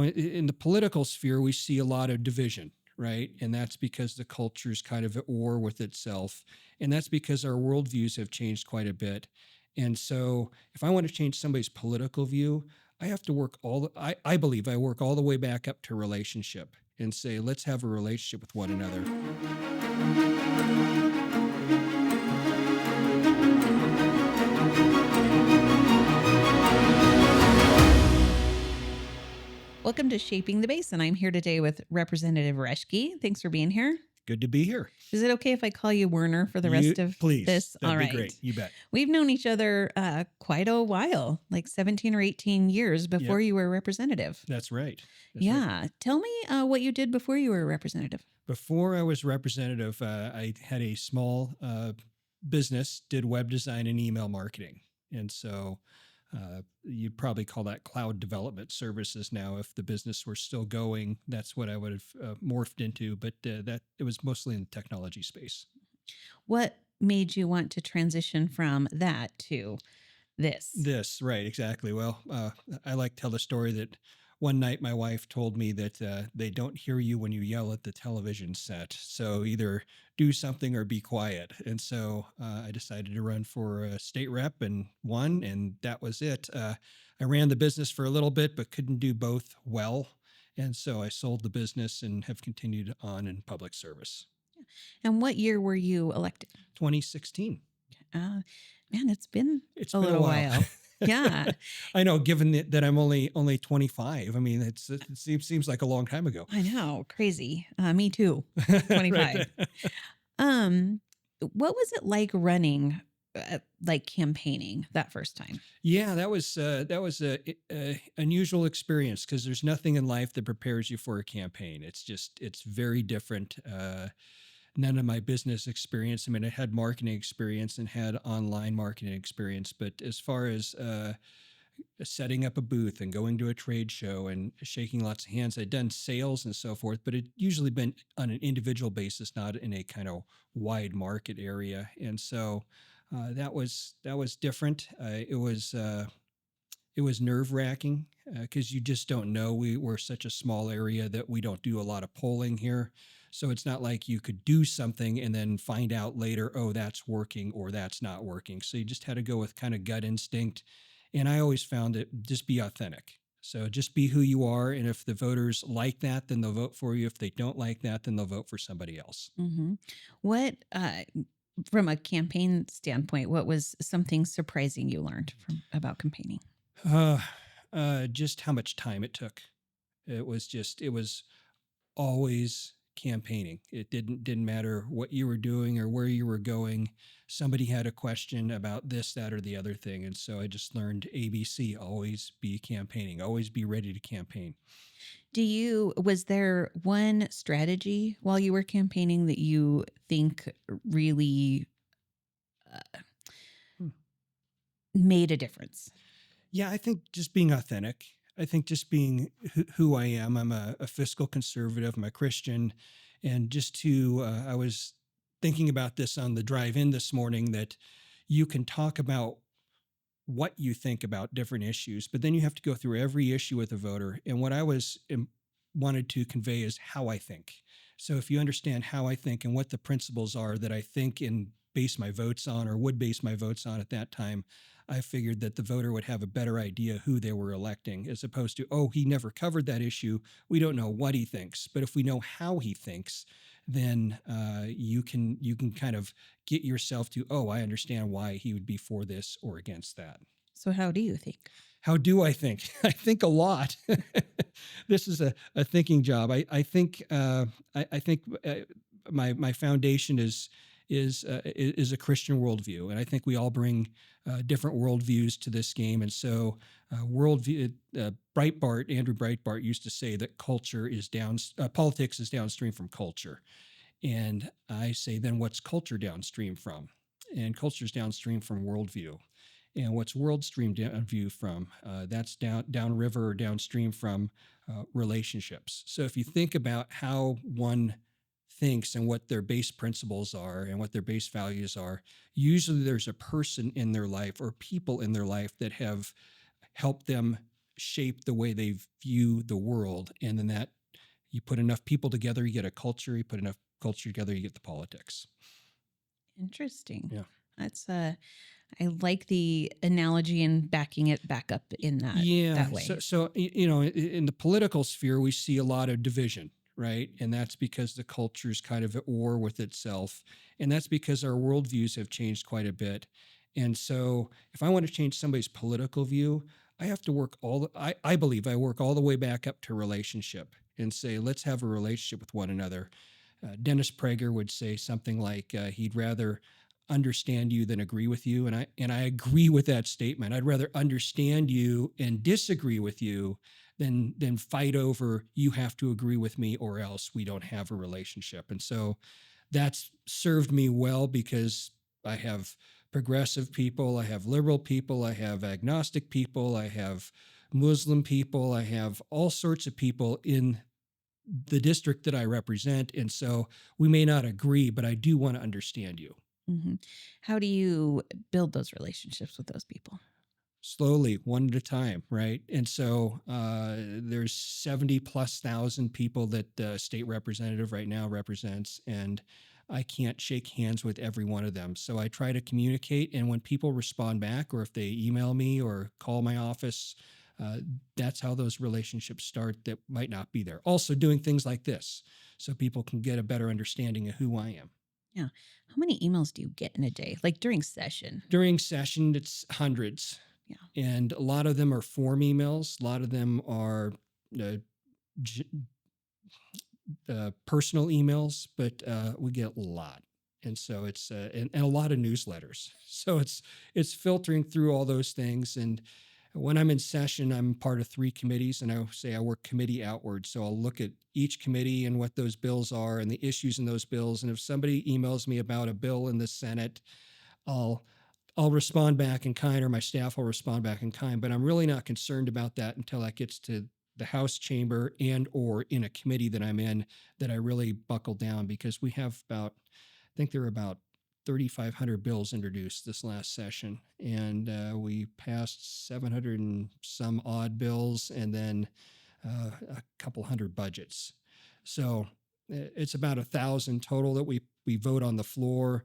In the political sphere, we see a lot of division, right? And that's because the culture is kind of at war with itself. And that's because our worldviews have changed quite a bit. And so if I want to change somebody's political view, I have to work I believe I work all the way back up to relationship and say, let's have a relationship with one another. Welcome to Shaping the Basin. I'm here today with Representative Reschke. Thanks for being here. Good to be here. Is it okay if I call you Werner for the rest of Please, this? that'd All be right. great. You bet. We've known each other quite a while, like 17 or 18 years before you were a representative. That's right. Right. Tell me what you did before you were a representative. Before I was representative, I had a small business, did web design and email marketing. And so you'd probably call that cloud development services now. If the business were still going, that's what I would have morphed into. But that it was mostly in the technology space. What made you want to transition from that to this? This, right, exactly. Well, I like to tell the story that one night my wife told me that they don't hear you when you yell at the television set. So either do something or be quiet. And so I decided to run for a state rep and won, and that was it. I ran the business for a little bit, but couldn't do both well. And so I sold the business and have continued on in public service. And what year were you elected? 2016. Man, it's been It's a been little a while. Yeah. I know, given that I'm only 25. I mean, it seems like a long time ago. I know. Crazy. Me too. 25. What was it like running, like campaigning that first time? Yeah, that was a unusual experience because there's nothing in life that prepares you for a campaign. It's very different. None of my business experience. I mean, I had marketing experience and had online marketing experience, but as far as setting up a booth and going to a trade show and shaking lots of hands, I'd done sales and so forth, but it usually been on an individual basis, not in a kind of wide market area. And so that was different. It was nerve-wracking because you just don't know. We're such a small area that we don't do a lot of polling here. So it's not like you could do something and then find out later, oh, that's working or that's not working. So you just had to go with kind of gut instinct. And I always found it just be authentic. So just be who you are. And if the voters like that, then they'll vote for you. If they don't like that, then they'll vote for somebody else. Mm-hmm. What, from a campaign standpoint, what was something surprising you learned about campaigning? Just how much time it took. It was always campaigning. It didn't matter what you were doing or where you were going. Somebody had a question about this, that, or the other thing. And so I just learned ABC, always be campaigning, always be ready to campaign. Was there one strategy while you were campaigning that you think really made a difference? Yeah, I think just being authentic. I think just being who I am. I'm a fiscal conservative. I'm a Christian. And I was thinking about this on the drive in this morning, that you can talk about what you think about different issues, but then you have to go through every issue with a voter. And what I wanted to convey is how I think. So if you understand how I think and what the principles are that I think and base my votes on, or would base my votes on at that time, I figured that the voter would have a better idea who they were electing, as opposed to, oh, he never covered that issue, we don't know what he thinks. But if we know how he thinks, then you can kind of get yourself to, oh, I understand why he would be for this or against that. So how do you think? How do I think? I think a lot. This is a thinking job. I think my foundation is a Christian worldview, and I think we all bring different worldviews to this game. And so, worldview. Andrew Breitbart used to say that politics is downstream from culture, and I say, then what's culture downstream from? And culture is downstream from worldview. And what's worldstream downview from? That's downriver or downstream from relationships. So if you think about how one thinks and what their base principles are and what their base values are, usually there's a person in their life or people in their life that have helped them shape the way they view the world. And then that you put enough people together, you get a culture. You put enough culture together, you get the politics. Interesting. Yeah. That's I like the analogy and backing it back up in Yeah. that way. So you know, in the political sphere, we see a lot of division, right? And that's because the culture is kind of at war with itself, and that's because our worldviews have changed quite a bit. And so, if I want to change somebody's political view, I have to work I believe I work all the way back up to relationship and say, let's have a relationship with one another. Dennis Prager would say something like he'd rather understand you than agree with you, and I agree with that statement. I'd rather understand you and disagree with you than fight over you have to agree with me or else we don't have a relationship. And so that's served me well because I have progressive people, I have liberal people, I have agnostic people, I have Muslim people, I have all sorts of people in the district that I represent. And so we may not agree, but I do want to understand you. hmm How do you build those relationships with those people? Slowly, one at a time, right? And so there's 70 plus thousand people that the state representative right now represents, and I can't shake hands with every one of them. So I try to communicate, and when people respond back, or if they email me or call my office, uh, that's how those relationships start that might not be there. Also, doing things like this so people can get a better understanding of who I am. Yeah. How many emails do you get in a day? Like during session? During session, it's hundreds. Yeah. And a lot of them are form emails. A lot of them are uh, j- personal emails, but we get a lot. And so it's and a lot of newsletters. So it's filtering through all those things. And when I'm in session, I'm part of 3 committees, and I say I work committee outward. So I'll look at each committee and what those bills are and the issues in those bills. And if somebody emails me about a bill in the Senate, I'll I'll respond back in kind, or my staff will respond back in kind. But I'm really not concerned about that until that gets to the House chamber and or in a committee that I'm in, that I really buckle down, because we have about, I think there were about 3,500 bills introduced this last session, and we passed 700 and some odd bills, and then a couple hundred budgets. So it's about 1,000 total that we vote on the floor,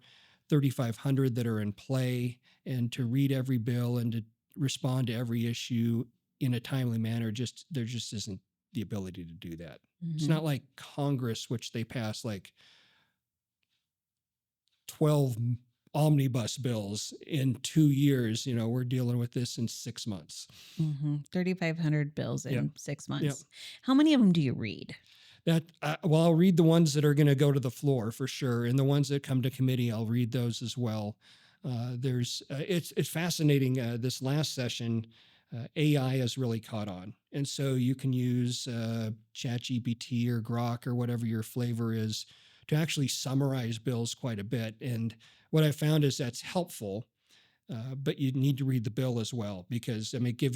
3,500 that are in play, and to read every bill and to respond to every issue in a timely manner, just there just isn't the ability to do that. It's hmm not like Congress, which they pass like 12 omnibus bills in 2 years. You know, we're dealing with this in 6 months. 3,500 bills Yeah. in 6 Yeah. months. How many of them do you read? That well, I'll read the ones that are going to go to the floor for sure, and the ones that come to committee, I'll read those as well. There's it's fascinating. This last session, AI has really caught on, and so you can use ChatGPT or Grok or whatever your flavor is to actually summarize bills quite a bit. And what I found is that's helpful, but you need to read the bill as well, because I mean, it give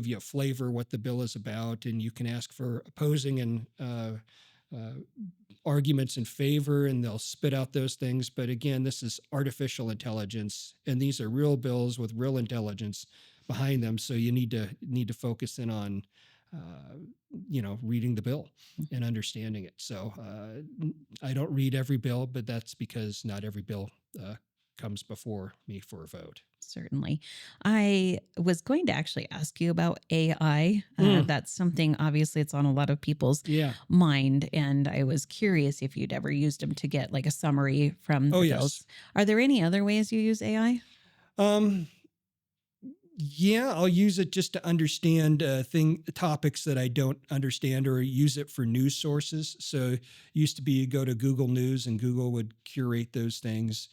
you a flavor what the bill is about, and you can ask for opposing and uh, arguments in favor, and they'll spit out those things. But again, this is artificial intelligence, and these are real bills with real intelligence behind them. So you need to focus in on reading the bill and understanding it. So I don't read every bill, but that's because not every bill comes before me for a vote. Certainly. I was going to actually ask you about AI. That's something, obviously, it's on a lot of people's Yeah. mind. And I was curious if you'd ever used them to get like a summary from Oh, the yes. bills. Are there any other ways you use AI? Um, yeah, I'll use it just to understand topics that I don't understand, or use it for news sources. So used to be you go to Google News and Google would curate those things.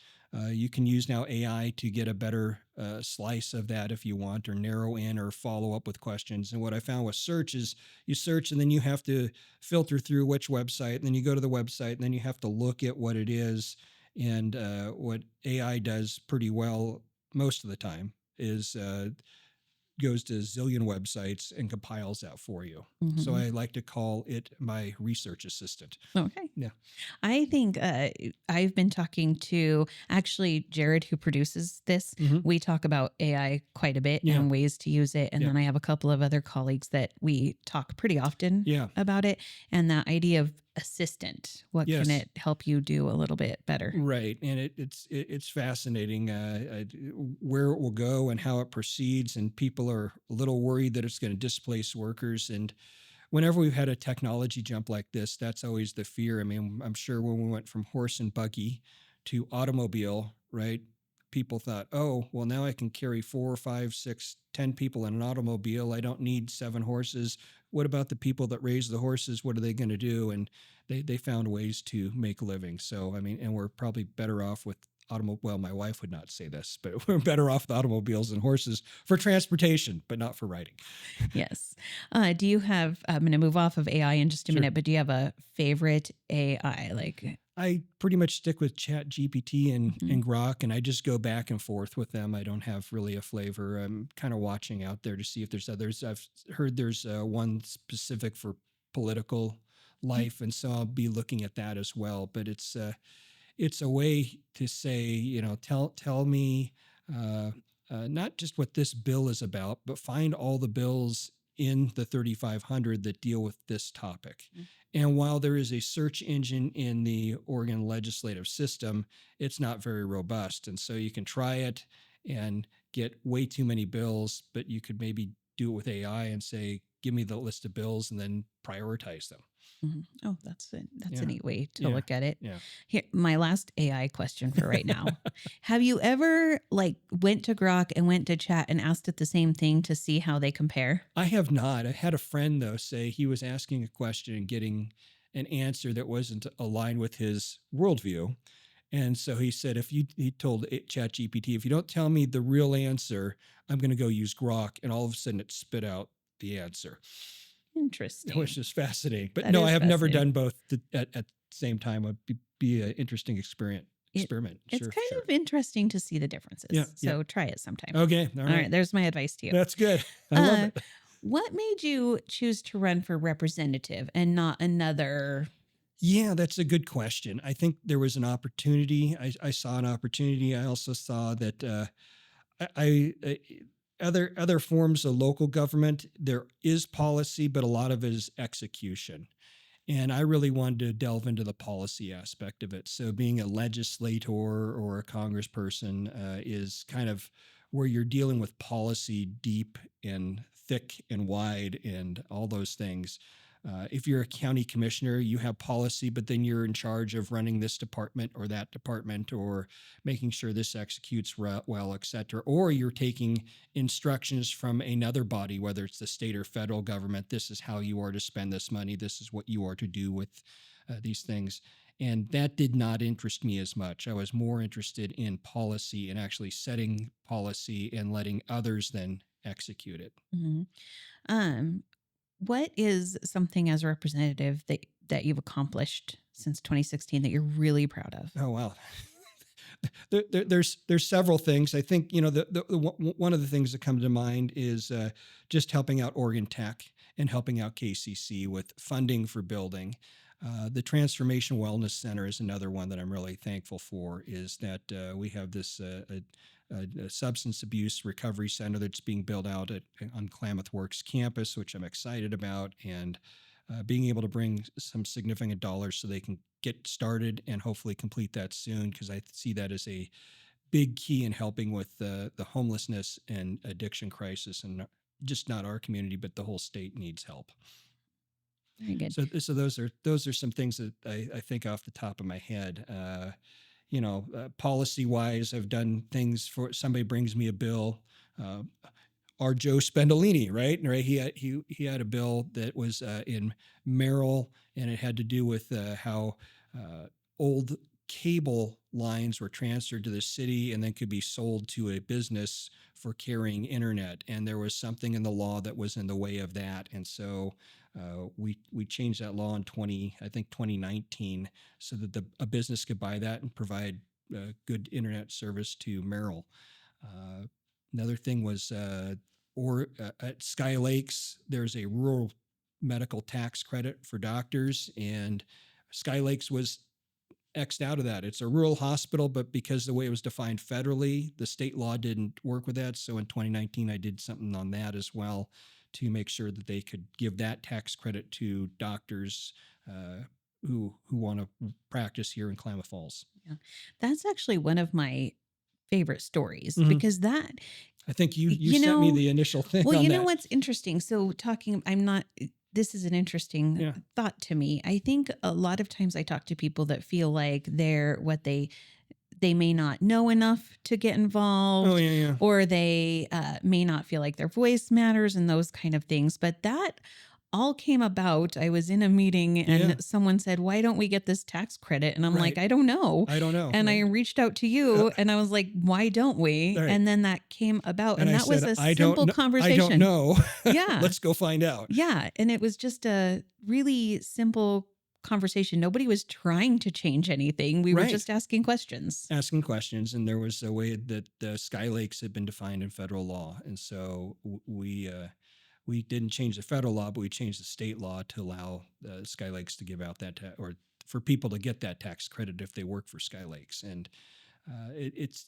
You can use now AI to get a better slice of that if you want, or narrow in or follow up with questions. And what I found with search is you search and then you have to filter through which website, and then you go to the website, and then you have to look at what it is. And what AI does pretty well most of the time is goes to a zillion websites and compiles that for you. So Hmm. I like to call it my research assistant. Okay. Yeah. I think I've been talking to actually Jared, who produces this. Hmm. We talk about AI quite a bit Yeah. and ways to use it. And Yeah. then I have a couple of other colleagues that we talk pretty often Yeah. about it. And that idea of assistant, what can Yes. it help you do a little bit better? Right, and it's fascinating where it will go and how it proceeds, and people are a little worried that it's going to displace workers. And whenever we've had a technology jump like this, that's always the fear. I mean, I'm sure when we went from horse and buggy to automobile, right? People thought, oh, well, now I can carry 4, 5, 6, 10 people in an automobile. I don't need 7 horses. What about the people that raise the horses? What are they going to do? And they found ways to make a living. So, I mean, and we're probably better off with automobile. Well, my wife would not say this, but we're better off with automobiles than horses for transportation, but not for riding. Yes. Do you have, I'm going to move off of AI in just a Sure. minute, but do you have a favorite AI? Like, I pretty much stick with Chat GPT mhm. and Grok, and I just go back and forth with them. I don't have really a flavor. I'm kind of watching out there to see if there's others. I've heard there's one specific for political life, and so I'll be looking at that as well. But it's a way to say, tell me uh, not just what this bill is about, but find all the bills in the 3500 that deal with this topic. And while there is a search engine in the Oregon legislative system, it's not very robust. And so you can try it and get way too many bills, but you could maybe do it with AI and say, give me the list of bills and then prioritize them. Mhm. Oh, that's a Yeah. neat way to Yeah. look at it. Yeah. Here, my last AI question for right now. Have you ever like went to Grok and went to chat and asked it the same thing to see how they compare? I have not. I had a friend though say he was asking a question and getting an answer that wasn't aligned with his worldview. And so he said, he told ChatGPT, if you don't tell me the real answer, I'm going to go use Grok. And all of a sudden it spit out the answer, which Interesting. is fascinating. But That no, I is have never fascinating. done both at the same time. It'd be an interesting It experiment. it's Sure, kind sure. of interesting to see the Yeah, differences. yeah. So try it sometime. Okay. All All right, right. there's my advice to you. That's good. I love Uh, it. what made you choose to run for representative and not another? Yeah, that's a good question. I think there was an opportunity. I saw an opportunity. I also saw that other forms of local government, there is policy, but a lot of it is execution. And I really wanted to delve into the policy aspect of it. So being a legislator or a congressperson is kind of where you're dealing with policy deep and thick and wide and all those things. If you're a county commissioner, you have policy, but then you're in charge of running this department or that department or making sure this executes well, et cetera. Or you're taking instructions from another body, whether it's the state or federal government. This is how you are to spend this money. This is what you are to do with these things. And that did not interest me as much. I was more interested in policy and actually setting policy and letting others then execute it. Mhm. Um, what is something as a representative that you've accomplished since 2016 that you're really proud of? Oh, wow. There's several things. I think one of the things that come to mind is just helping out Oregon Tech and helping out KCC with funding for building. The Transformation Wellness Center is another one that I'm really thankful for. Is that we have this a substance abuse recovery center that's being built out on Klamath Works campus, which I'm excited about, and being able to bring some significant dollars so they can get started and hopefully complete that soon, because I see that as a big key in helping with the homelessness and addiction crisis, and just not our community, but the whole state needs help. Very good. So those are some things that I think off the top of my head. Policy wise, I've done things for somebody brings me a bill. Uh, our Joe Spendolini, right? Right. He had a bill that was in Merrill, and it had to do with how old cable lines were transferred to the city and then could be sold to a business for carrying internet. And there was something in the law that was in the way of that, and so we changed that law in 2019, so that a business could buy that and provide good internet service to Merrill. Uh, Another thing was or at Sky Lakes, there's a rural medical tax credit for doctors, and Sky Lakes was X'd out of that. It's a rural hospital, but because the way it was defined federally, the state law didn't work with that. So in 2019, I did something on that as well to make sure that they could give that tax credit to doctors who want to practice here in Klamath Falls. Yeah. That's actually one of my favorite stories Mhm. because that, I think you you sent me know, the initial thing well, on you know that. what's interesting? So this is an interesting Yeah. thought to me. I think a lot of times I talk to people that feel like they may not know enough to get Oh, involved, yeah. or they may not feel like their voice matters and those kind of things. But that all came about. I was in a meeting and Yeah. someone said, "Why don't we get this tax credit?" And I'm like, Right. "I don't know." I don't know. And I Right. reached out to you and I was like, "Why don't we?" Right. And then that came about. And And I that was said, a I don't simple know. I don't conversation. know. Yeah. Let's go find out. Yeah. And it was just a really simple conversation. Nobody was trying to change anything. We were Right. just asking questions. Asking questions, and there was a way that Sky Lakes had been defined in federal law, and so we didn't change the federal law, but we changed the state law to allow Sky Lakes to give out that or for people to get that tax credit if they work for Sky Lakes. And it's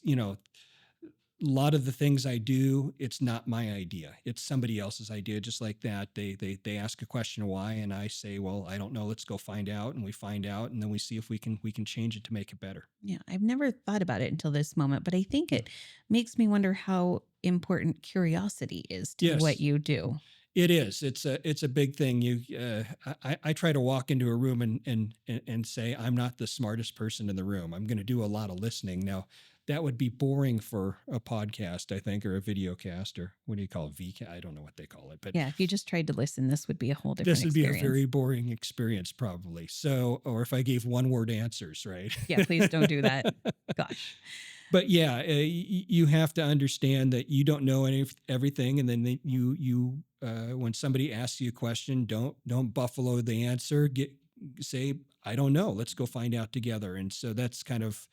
a lot of the things I do, it's not my idea. It's somebody else's idea. Just like that, they ask a question why, and I say, well, I don't know. Let's go find out, and we find out, and then we see if we can change it to make it better. Yeah, I've never thought about it until this moment, but I think it makes me wonder how important curiosity is to Yes. what you do. It is. It's a big thing. I try to walk into a room and say I'm not the smartest person in the room. I'm going to do a lot of listening. Now, that would be boring for a podcast, I think, or a video cast, or what do you call it? VCast? I don't know what they call it, but Yeah, if you just tried to listen, this would be a whole different this would be experience. a very boring experience, probably. So, or if I gave one-word answers, right? Yeah, please don't do that. Gosh. But yeah, you have to understand that you don't know everything, and then you when somebody asks you a question, don't buffalo the answer. Say I don't know. Let's go find out together. And so that's kind of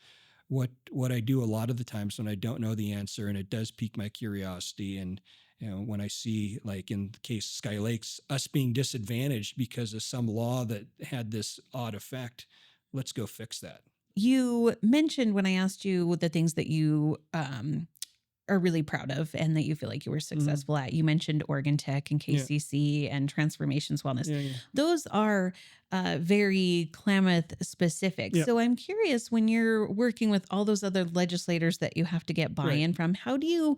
what I do a lot of the times when I don't know the answer, and it does pique my curiosity. And when I see, like in the case of Sky Lakes, us being disadvantaged because of some law that had this odd effect, let's go fix that. You mentioned when I asked you the things that you are really proud of and that you feel like you were successful at. You mentioned Oregon Tech and KCC and Transformations Wellness. Yeah. Those are very Klamath specific. Yeah. So I'm curious, when you're working with all those other legislators that you have to get buy-in from, how do you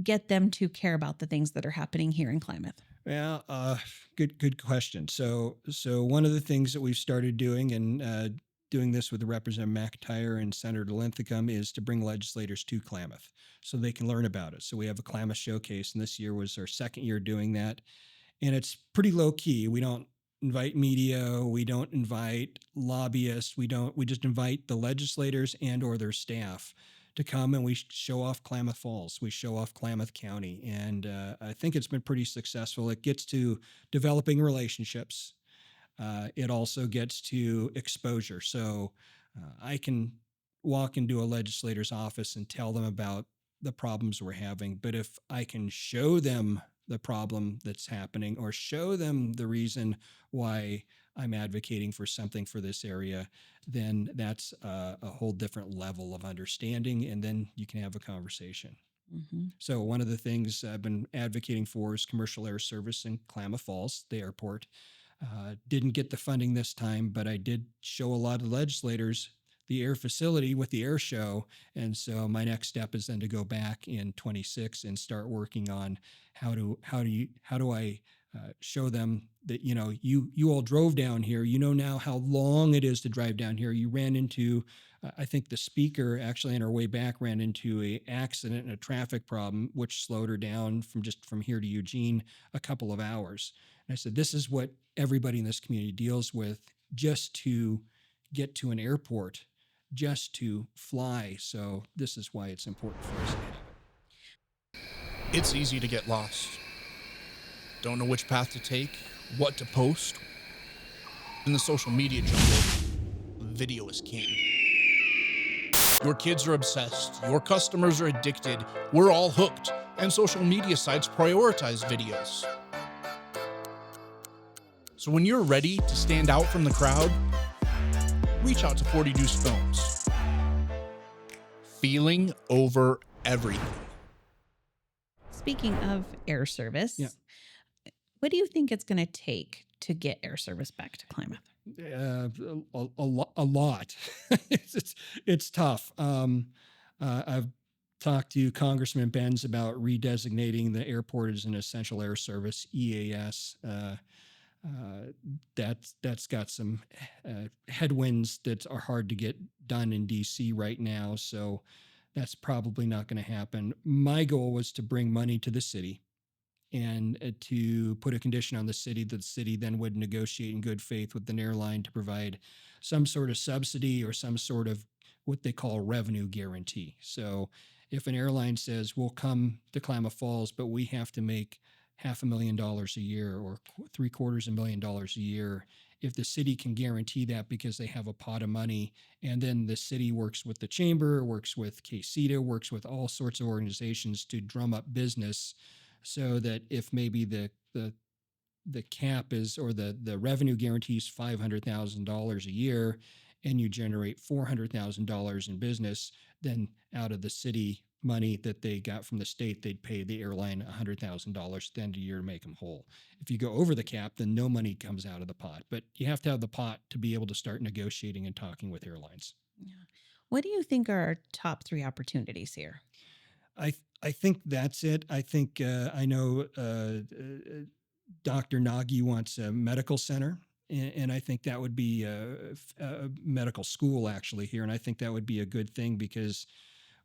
get them to care about the things that are happening here in Klamath? Yeah, good question. So one of the things that we've started doing, and doing this with Representative McIntyre and Senator Linthicum, is to bring legislators to Klamath so they can learn about it. So we have a Klamath showcase, and this year was our second year doing that. And it's pretty low key. We don't invite media. We don't invite lobbyists. We just invite the legislators and or their staff to come, and we show off Klamath Falls. We show off Klamath County. And I think it's been pretty successful. It gets to developing relationships. It also gets to exposure. So I can walk into a legislator's office and tell them about the problems we're having. But if I can show them the problem that's happening, or show them the reason why I'm advocating for something for this area, then that's a whole different level of understanding. And then you can have a conversation. Mm-hmm. So one of the things I've been advocating for is commercial air service in Klamath Falls, the airport. Didn't get the funding this time, but I did show a lot of legislators the air facility with the air show. And so my next step is then to go back in 26 and start working on how do I show them that, you all drove down here, now how long it is to drive down here. You ran into, I think the speaker actually on her way back ran into a accident and a traffic problem, which slowed her down from here to Eugene a couple of hours. And I said, this is what everybody in this community deals with just to get to an airport, just to fly. So this is why it's important for us to have it. It's easy to get lost. Don't know which path to take, what to post. In the social media jungle, video is king. Your kids are obsessed. Your customers are addicted. We're all hooked. and social media sites prioritize videos. So when you're ready to stand out from the crowd, reach out to 40 Deuce Films. Feeling over everything. Speaking of air service, Yeah. what do you think it's going to take to get air service back to Klamath? A lot. It's tough. I've talked to Congressman Benz about redesignating the airport as an essential air service, EAS. That's got some headwinds that are hard to get done in DC right now. So that's probably not going to happen. My goal was to bring money to the city and to put a condition on the city that the city then would negotiate in good faith with an airline to provide some sort of subsidy or some sort of what they call revenue guarantee. So if an airline says, we'll come to Klamath Falls, but we have to make $500,000 a year or $750,000 a year, if the city can guarantee that because they have a pot of money, and then the city works with the chamber, works with KCETA, works with all sorts of organizations to drum up business, so that if maybe the cap is, or the revenue guarantee is $500,000 a year, and you generate $400,000 in business, then out of the city money that they got from the state, they'd pay the airline $100,000 at the end of the year to make them whole. If you go over the cap, then no money comes out of the pot. But you have to have the pot to be able to start negotiating and talking with airlines. Yeah. What do you think are our top 3 opportunities here? I think that's it. I think I know Dr. Nagy wants a medical center, and I think that would be a medical school actually here, and I think that would be a good thing because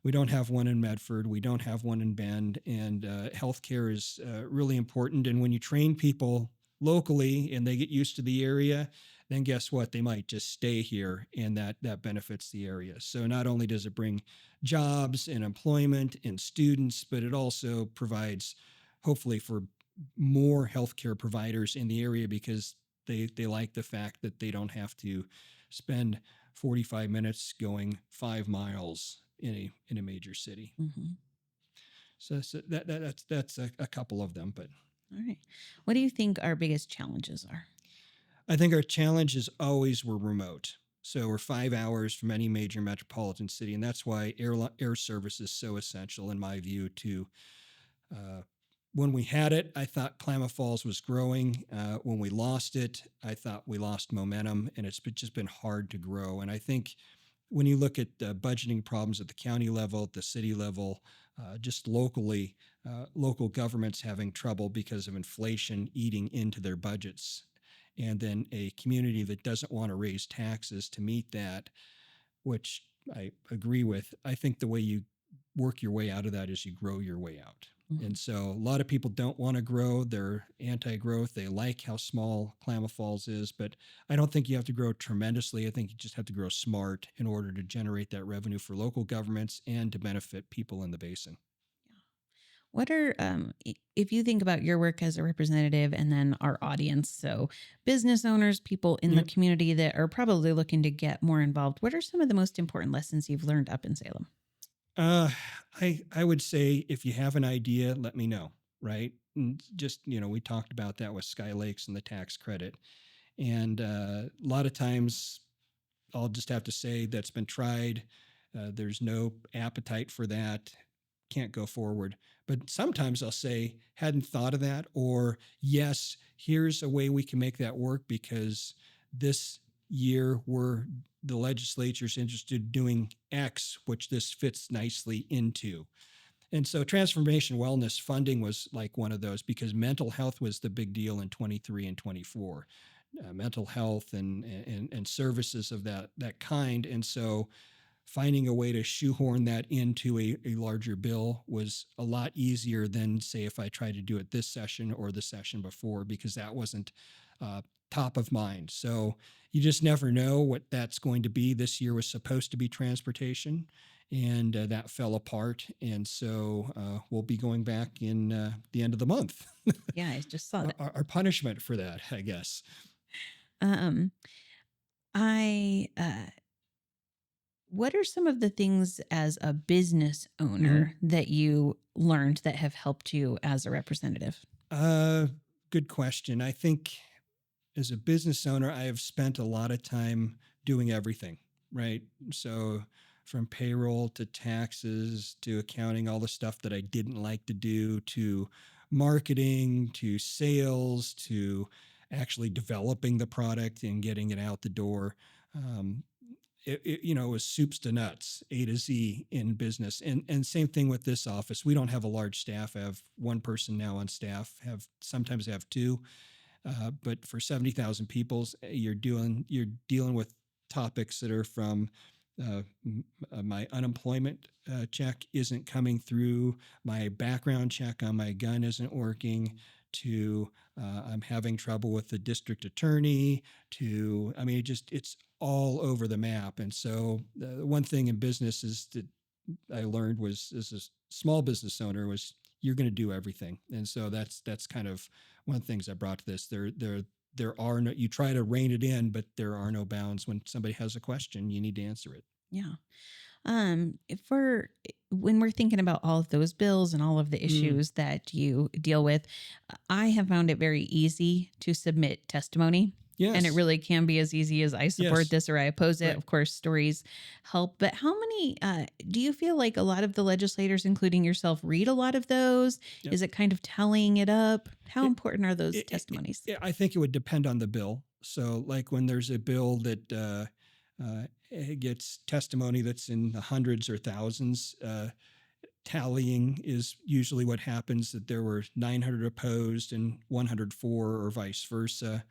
we don't have one in Medford, we don't have one in Bend, and healthcare is really important. And when you train people locally and they get used to the area, then guess what? They might just stay here, and that benefits the area. So not only does it bring jobs and employment and students, but it also provides, hopefully, for more healthcare providers in the area because they like the fact that they don't have to spend 45 minutes going 5 miles in a major city. Mm-hmm. So that's a couple of them. But all right, what do you think our biggest challenges are? I think our challenge is always we're remote. So we're 5 hours from any major metropolitan city, and that's why air service is so essential, in my view. To when we had it, I thought Klamath Falls was growing. When we lost it, I thought we lost momentum, and it's just been hard to grow. And I think when you look at budgeting problems at the county level, at the city level, just locally, local governments having trouble because of inflation eating into their budgets, and then a community that doesn't want to raise taxes to meet that, which I agree with. I think the way you work your way out of that is you grow your way out. Mm-hmm. And so a lot of people don't want to grow. They're anti-growth. They like how small Klamath Falls is, but I don't think you have to grow tremendously. I think you just have to grow smart in order to generate that revenue for local governments and to benefit people in the basin. What are, if you think about your work as a representative and then our audience, so business owners, people in the community that are probably looking to get more involved, what are some of the most important lessons you've learned up in Salem? I would say if you have an idea, let me know, right? And just, we talked about that with Sky Lakes and the tax credit. And a lot of times I'll just have to say that's been tried. There's no appetite for that. Can't go forward. But sometimes I'll say, hadn't thought of that, or yes, here's a way we can make that work because this year the legislature's interested in doing X, which this fits nicely into. And so transformation wellness funding was like one of those because mental health was the big deal in 23 and 24. Mental health and services of that kind. And so finding a way to shoehorn that into a larger bill was a lot easier than, say, if I tried to do it this session or the session before, because that wasn't top of mind. So you just never know what that's going to be. This year was supposed to be transportation, and that fell apart. And so we'll be going back in the end of the month. Yeah, I just saw that. Our punishment for that, I guess. What are some of the things as a business owner that you learned that have helped you as a representative? Good question. I think as a business owner, I have spent a lot of time doing everything, right? So from payroll to taxes to accounting, all the stuff that I didn't like to do, to marketing, to sales, to actually developing the product and getting it out the door. Um, it was soups to nuts, A to Z in business. And same thing with this office. We don't have a large staff. I have one person now on staff, sometimes have two. But for 70,000 people, you're dealing with topics that are from my unemployment check isn't coming through, my background check on my gun isn't working, to I'm having trouble with the district attorney, to I mean, it's all over the map. And so one thing in business is that I learned was as a small business owner was you're going to do everything. And so that's kind of one of the things I brought to this. There are no, you try to rein it in, but there are no bounds. When somebody has a question, you need to answer it. Yeah. If when we're thinking about all of those bills and all of the issues that you deal with, I have found it very easy to submit testimony. Yes. And it really can be as easy as I support Yes. this or I oppose it. Right. Of course, stories help. But how many do you feel like a lot of the legislators, including yourself, read a lot of those? Yep. Is it kind of tallying it up? How important are those it- testimonies? I think it would depend on the bill. So, like when there's a bill that it gets testimony that's in the hundreds or thousands, tallying is usually what happens. That there were 900 opposed and 104, or vice versa.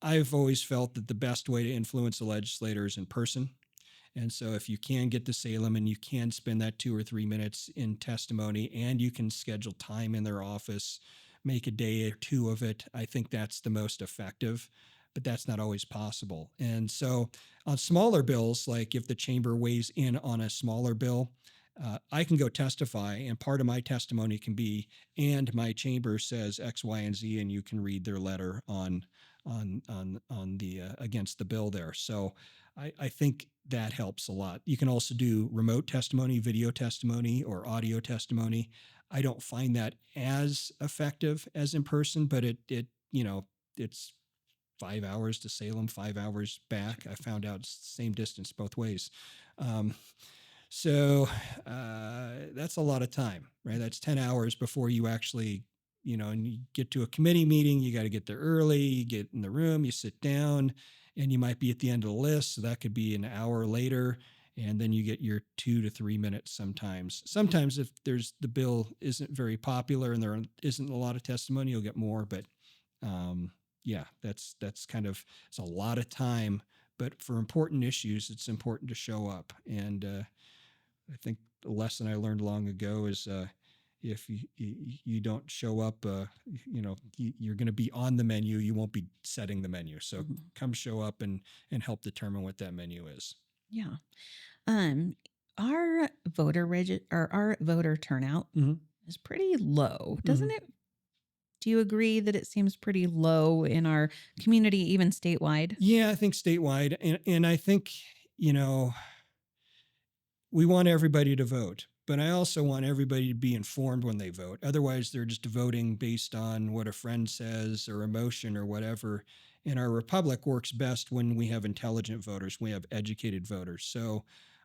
I've always felt that the best way to influence a legislator is in person. And so if you can get to Salem and you can spend that 2 or 3 minutes in testimony and you can schedule time in their office, make a day or two of it, I think that's the most effective. But that's not always possible. And so on smaller bills, like if the chamber weighs in on a smaller bill, I can go testify, and part of my testimony can be, and my chamber says X, Y, and Z, and you can read their letter on the against the bill there. So I think that helps a lot. You can also do remote testimony, video testimony, or audio testimony. I don't find that as effective as in person, but it's 5 hours to Salem, 5 hours back. I found out it's the same distance both ways. So that's a lot of time, right? That's 10 hours before you actually, and you get to a committee meeting. You got to get there early, you get in the room, you sit down, and you might be at the end of the list. So that could be an hour later. And then you get your 2 to 3 minutes sometimes. Sometimes if the bill isn't very popular and there isn't a lot of testimony, you'll get more. But yeah, that's kind of, it's a lot of time. But for important issues, it's important to show up. And I think the lesson I learned long ago is if you don't show up, you're going to be on the menu. You won't be setting the menu. So come show up and help determine what that menu is. Yeah. Our voter turnout is pretty low, doesn't it? Do you agree that it seems pretty low in our community, even statewide? Yeah, I think statewide. And I think, we want everybody to vote, but I also want everybody to be informed when they vote. Otherwise, they're just voting based on what a friend says or emotion or whatever. And our republic works best when we have intelligent voters, we have educated voters. So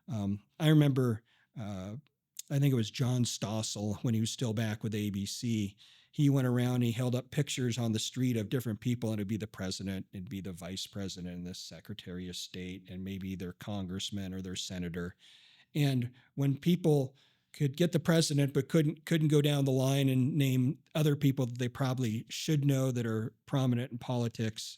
I remember, I think it was John Stossel when he was still back with ABC. He went around, he held up pictures on the street of different people, and it'd be the president, it'd be the vice president, and the secretary of state, and maybe their congressman or their senator. And when people could get the president but couldn't go down the line and name other people that they probably should know that are prominent in politics,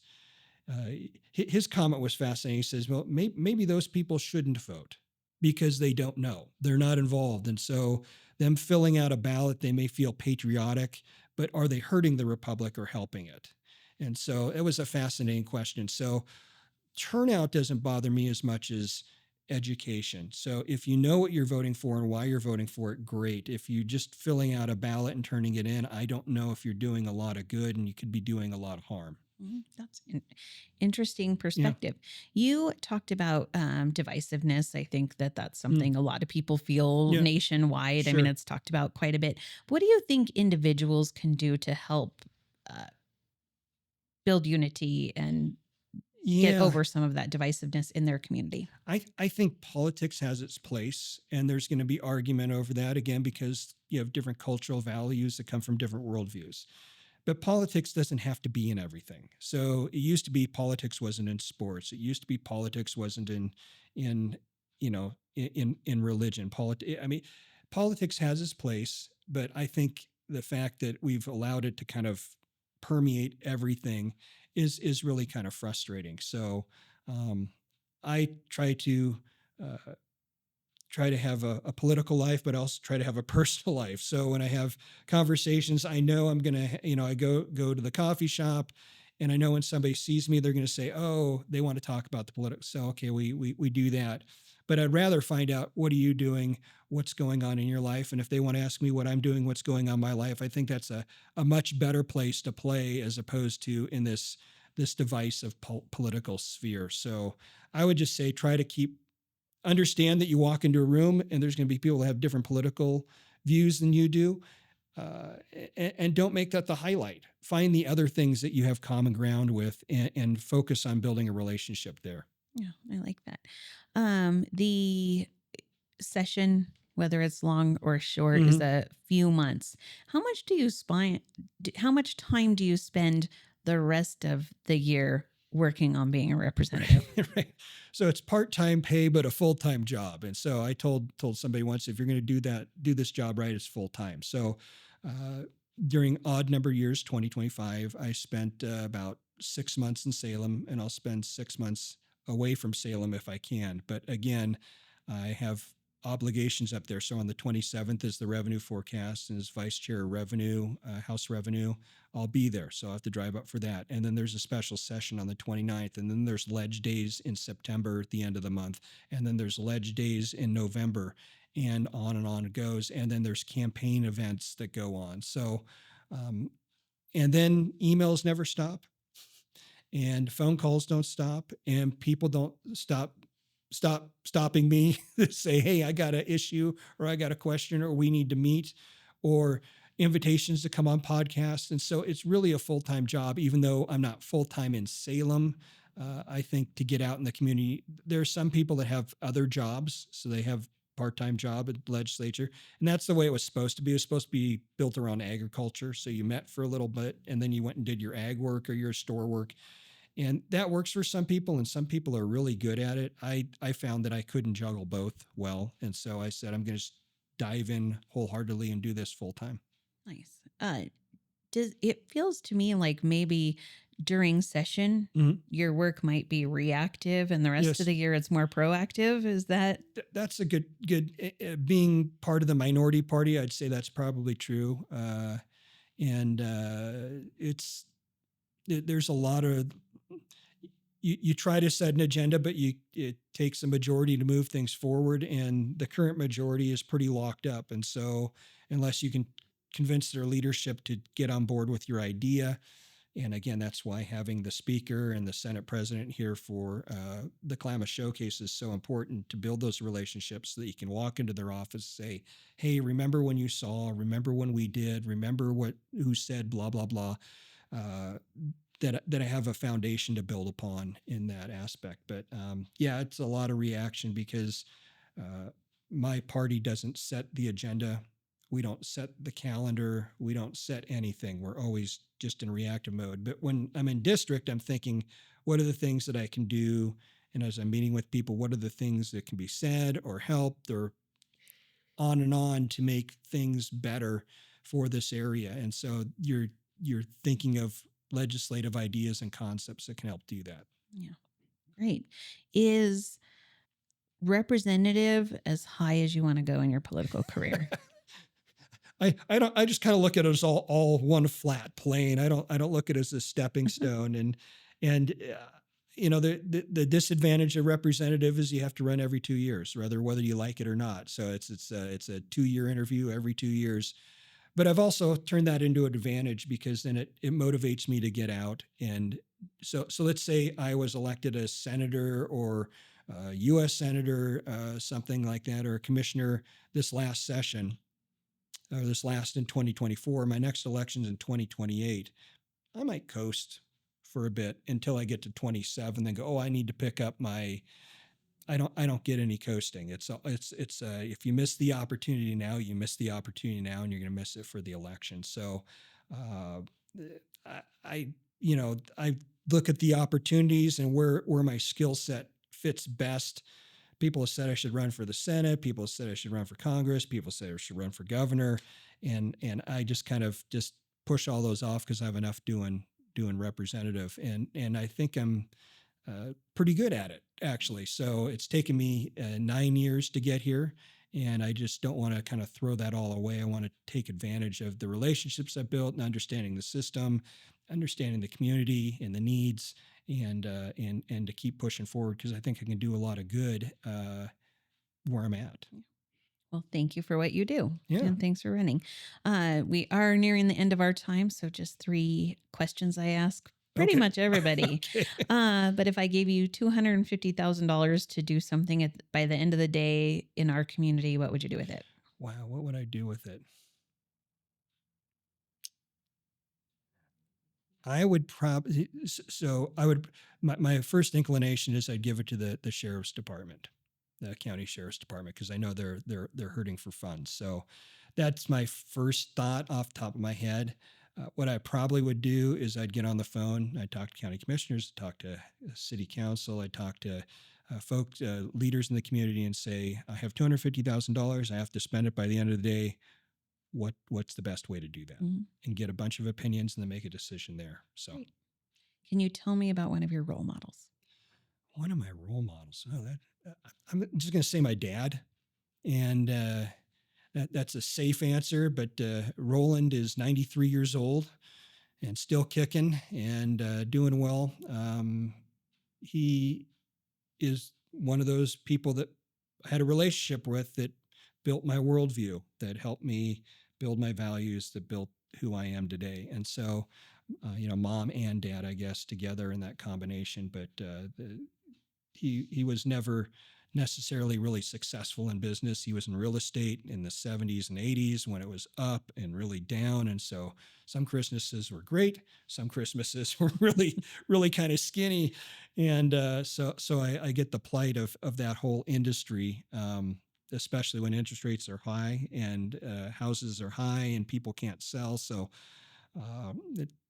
his comment was fascinating. He says, well, maybe those people shouldn't vote because they don't know. They're not involved. And so them filling out a ballot, they may feel patriotic, but are they hurting the republic or helping it? And so it was a fascinating question. So turnout doesn't bother me as much as education. So if you know what you're voting for and why you're voting for it, great. If you're just filling out a ballot and turning it in, I don't know if you're doing a lot of good, and you could be doing a lot of harm. That's an interesting Yeah. perspective. You talked about divisiveness. I think that that's Mm. something a lot of people feel Yeah. nationwide. I mean, Sure. it's talked about quite a bit. What do you think individuals can do to help uh, build unity and get Yeah. over some of that divisiveness in their community? I think politics has its place, and there's going to be argument over that again because you have different cultural values that come from different worldviews. But politics doesn't have to be in everything. So it used to be politics wasn't in sports. It used to be politics wasn't in in religion. I mean, politics has its place, but I think the fact that we've allowed it to kind of permeate everything is really kind of frustrating. So um, I uh, try to have a political life, but also try to have a personal life. So when I have conversations, I know I'm gonna, I go to the coffee shop, and I know when somebody sees me, they're gonna say, "Oh, they want to talk about the politics." So okay, we do that. But I'd rather find out what are you doing, what's going on in your life, and if they want to ask me what I'm doing, what's going on in my life, I think that's a much better place to play as opposed to in this divisive political sphere. So I would just say try to understand that you walk into a room and there's going to be people that have different political views than you do. Uh, and don't make that the highlight. Find the other things that you have common ground with and focus on building a relationship there. Yeah, I like that. The session, whether it's long or short, is Mhm. a few months. How much time do you spend the rest of the year working on being a representative? Right. So it's part-time pay, but a full-time job. And so I told somebody once, if you're going to do this job right, it's full-time. So uh, during odd number years, 2025, I spent about 6 months in Salem, and I'll spend 6 months away from Salem if I can. But again, I have obligations up there. So on the 27th is the revenue forecast, and as vice chair of revenue, House revenue, I'll be there. So I have to drive up for that. And then there's a special session on the 29th. And then there's ledge days in September at the end of the month. And then there's ledge days in November, and on it goes. And then there's campaign events that go on. So, um, and then emails never stop, and phone calls don't stop, and people don't stopping me to say, "Hey, I got an issue, or I got a question, or we need to meet," or invitations to come on podcasts. And so it's really a full-time job, even though I'm not full-time in Salem. I think to get out in the community, there are some people that have other jobs, so they have part-time job at the legislature, and that's the way it was supposed to be. It was supposed to be built around agriculture. So you met for a little bit, and then you went and did your ag work or your store work, and that works for some people, and some people are really good at it. I found that I couldn't juggle both well, and so I said I'm going to dive in wholeheartedly and do this full time. Nice. Does it feels to me like maybe during session Mhm. your work might be reactive and the rest of Yes, the year it's more proactive? Is that that's a good being part of the minority party. I'd say that's probably true, and it's there's a lot of you try to set an agenda, but it takes a majority to move things forward, and the current majority is pretty locked up. And so, unless you can convince their leadership to get on board with your idea, and again, that's why having the speaker and the Senate president here for the Klamath Showcase is so important to build those relationships so that you can walk into their office and say, "Hey, remember when you saw? Remember when we did? Remember who said blah blah blah." Uh, that I have a foundation to build upon in that aspect. But yeah, it's a lot of reaction because uh, my party doesn't set the agenda. We don't set the calendar. We don't set anything. We're always just in reactive mode. But when I'm in district, I'm thinking, what are the things that I can do? And as I'm meeting with people, what are the things that can be said or helped or on and on to make things better for this area? And so you're thinking of legislative ideas and concepts that can help do that. yeah, great. Is representative as high as you want to go in your political career? I don't I just kind of look at it as all one flat plane. I don't look at it as a stepping stone. And the disadvantage of representative is you have to run every 2 years, whether you like it or not. So it's a 2-year interview every 2 years. but I've also turned that into an advantage because then it motivates me to get out. And so let's say I was elected as senator or U.S. senator, something like that, or a commissioner this last session, or this last in 2024. My next election's in 2028. I might coast for a bit until I get to 27, then go, oh, I need to pick up my. I don't get any coasting. It's if you miss the opportunity now, you miss the opportunity now, and you're going to miss it for the election. So, uh, I I look at the opportunities and where my skill set fits best. People have said I should run for the Senate. People have said I should run for Congress. People say I should run for governor, and I just kind of just push all those off because I have enough doing representative, and I think I'm pretty good at it, actually. So it's taken me 9 years to get here. And I just don't want to kind of throw that all away. I want to take advantage of the relationships I've built and understanding the system, understanding the community and the needs, and to keep pushing forward because I think I can do a lot of good where I'm at. Well, thank you for what you do. Yeah. And thanks for running. We are nearing the end of our time. So just 3 questions I ask pretty Okay. much everybody. Okay. But if I gave you $250,000 to do something by the end of the day in our community, what would you do with it? Wow, what would I do with it? I would probably so I would my first inclination is I'd give it to the sheriff's department, the county sheriff's department, because I know they're hurting for funds. So that's my first thought off the top of my head. What I probably would do is I'd get on the phone. I'd talk to county commissioners, talk to city council. I'd talk to folks, leaders in the community, and say, I have $250,000. I have to spend it by the end of the day. What's the best way to do that? Mhm. And get a bunch of opinions and then make a decision there. So Great. Can you tell me about one of your role models? one of my role models. Oh, I'm just going to say my dad, and that's a safe answer. But Roland is 93 years old and still kicking and doing well. He is one of those people that I had a relationship with that built my worldview, that helped me build my values, that built who I am today. And so, mom and dad, I guess, together in that combination. But he was never necessarily really successful in business. He was in real estate in the 70s and 80s when it was up and really down. And so some Christmases were great. Some Christmases were really, really kind of skinny. And so I get the plight of that whole industry, especially when interest rates are high and houses are high and people can't sell. So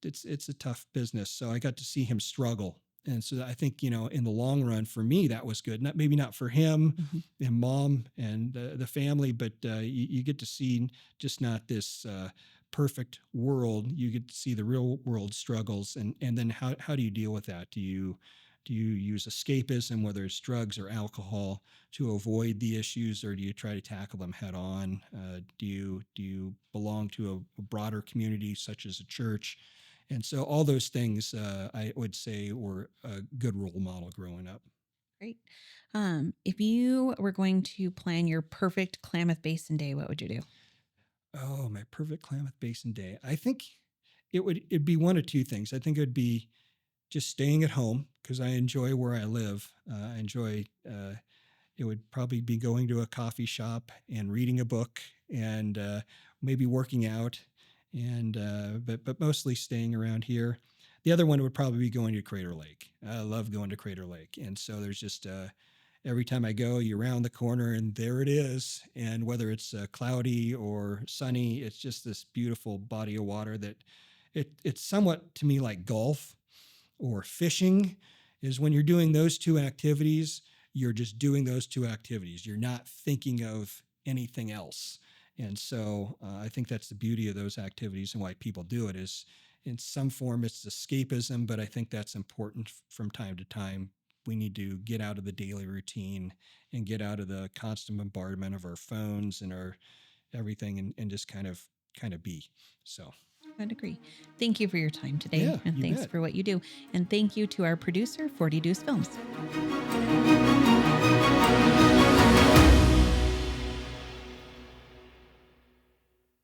it's a tough business. So I got to see him struggle. And so I think, in the long run for me, that was good. Maybe not for him Mhm. and mom and the family, but you get to see just not this perfect world. You get to see the real world struggles. And then how do you deal with that? Do you use escapism, whether it's drugs or alcohol, to avoid the issues, or do you try to tackle them head on? Do you belong to a broader community such as a church? And so all those things, I would say, were a good role model growing up. Great. If you were going to plan your perfect Klamath Basin day, what would you do? Oh, my perfect Klamath Basin day. I think it'd be one of two things. I think it would be just staying at home because I enjoy where I live. I enjoy. It would probably be going to a coffee shop and reading a book and maybe working out, and but mostly staying around here. The other one would probably be going to Crater Lake. I love going to Crater Lake, and so there's just every time I go, you round the corner and there it is. And whether it's cloudy or sunny, it's just this beautiful body of water that it's somewhat to me like golf or fishing. Is when you're doing those two activities, you're just doing those two activities. You're not thinking of anything else. And so I think that's the beauty of those activities and why people do it is in some form it's escapism, but I think that's important from time to time. We need to get out of the daily routine and get out of the constant bombardment of our phones and our everything and just kind of be. So I'd agree. Thank you for your time today. yeah, And you thanks bet. for what you do. And thank you to our producer, 40 Deuce Films.